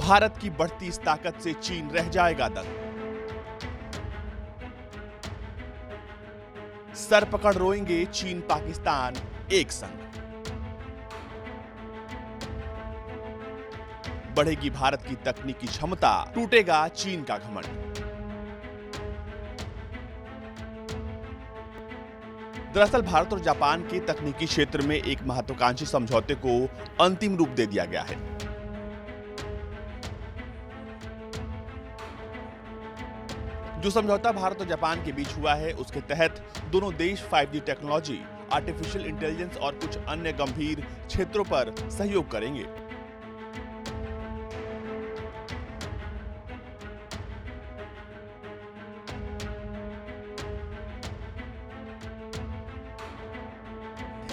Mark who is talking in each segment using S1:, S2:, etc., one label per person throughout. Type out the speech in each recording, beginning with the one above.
S1: भारत की बढ़ती इस ताकत से चीन रह जाएगा दंग। सर पकड़ रोएंगे चीन पाकिस्तान एक संग। बढ़ेगी भारत की तकनीकी क्षमता, टूटेगा चीन का घमंड। दरअसल भारत और जापान के तकनीकी क्षेत्र में एक महत्वाकांक्षी समझौते को अंतिम रूप दे दिया गया है। जो समझौता भारत और जापान के बीच हुआ है, उसके तहत दोनों देश 5G टेक्नोलॉजी, आर्टिफिशियल इंटेलिजेंस और कुछ अन्य गंभीर क्षेत्रों पर सहयोग करेंगे।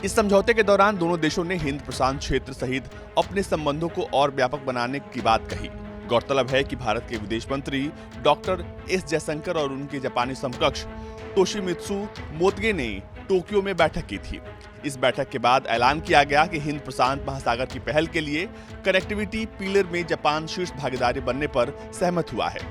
S1: इस समझौते के दौरान दोनों देशों ने हिंद प्रशांत क्षेत्र सहित अपने संबंधों को और व्यापक बनाने की बात कही। गौरतलब है कि भारत के विदेश मंत्री डॉक्टर एस जयशंकर और उनके जापानी समकक्ष तोशिमित्सु मोतेगी ने टोक्यो में बैठक की थी। इस बैठक के बाद ऐलान किया गया कि हिंद प्रशांत महासागर की पहल के लिए कनेक्टिविटी पिलर में जापान शीर्ष भागीदारी बनने पर सहमत हुआ है।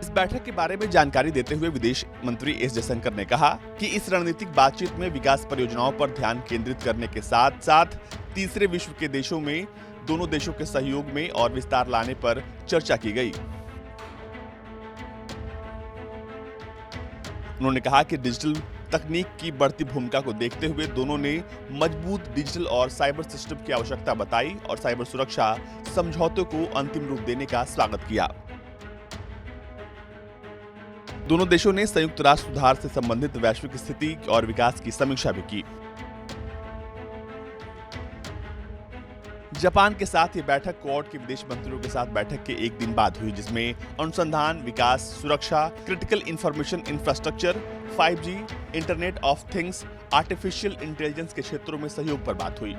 S1: इस बैठक के बारे में जानकारी देते हुए विदेश मंत्री एस जयशंकर ने कहा कि इस रणनीतिक बातचीत में विकास परियोजनाओं पर ध्यान केंद्रित करने के साथ साथ तीसरे विश्व के देशों में दोनों देशों के सहयोग में और विस्तार लाने पर चर्चा की गई। उन्होंने कहा कि डिजिटल तकनीक की बढ़ती भूमिका को देखते हुए दोनों ने मजबूत डिजिटल और साइबर सिस्टम की आवश्यकता बताई और साइबर सुरक्षा समझौते को अंतिम रूप देने का स्वागत किया। दोनों देशों ने संयुक्त राष्ट्र सुधार से संबंधित वैश्विक स्थिति और विकास की समीक्षा भी की। जापान के साथ ये बैठक क्वाड के विदेश मंत्रियों के साथ बैठक के एक दिन बाद हुई, जिसमें अनुसंधान, विकास, सुरक्षा, critical information infrastructure, 5G, internet of things, artificial intelligence के क्षेत्रों में सहयोग पर बात हुई।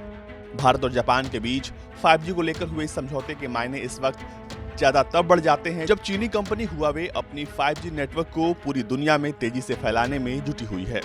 S1: भारत और जापान के बीच 5G को लेकर हुए इस समझौते के मायने इस वक्त ज्यादा तब बढ़ जाते हैं जब चीनी कंपनी हुआवे अपनी 5G नेटवर्क को पूरी दुनिया में तेजी से फैलाने में जुटी हुई है।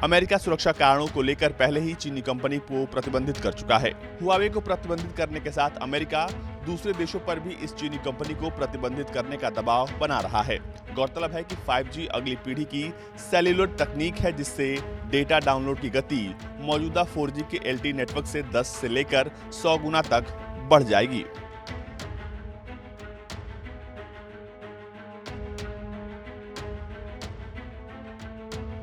S1: अमेरिका सुरक्षा कारणों को लेकर पहले ही चीनी कंपनी को प्रतिबंधित कर चुका है। हुआवे को प्रतिबंधित करने के साथ अमेरिका दूसरे देशों पर भी इस चीनी कंपनी को प्रतिबंधित करने का दबाव बना रहा है। गौरतलब है कि 5G अगली पीढ़ी की सेल्युलर तकनीक है, जिससे डेटा डाउनलोड की गति मौजूदा 4G के LTE नेटवर्क से 10 से लेकर 100 गुना तक बढ़ जाएगी।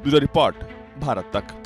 S1: ब्यूरो रिपोर्ट, भारत तक।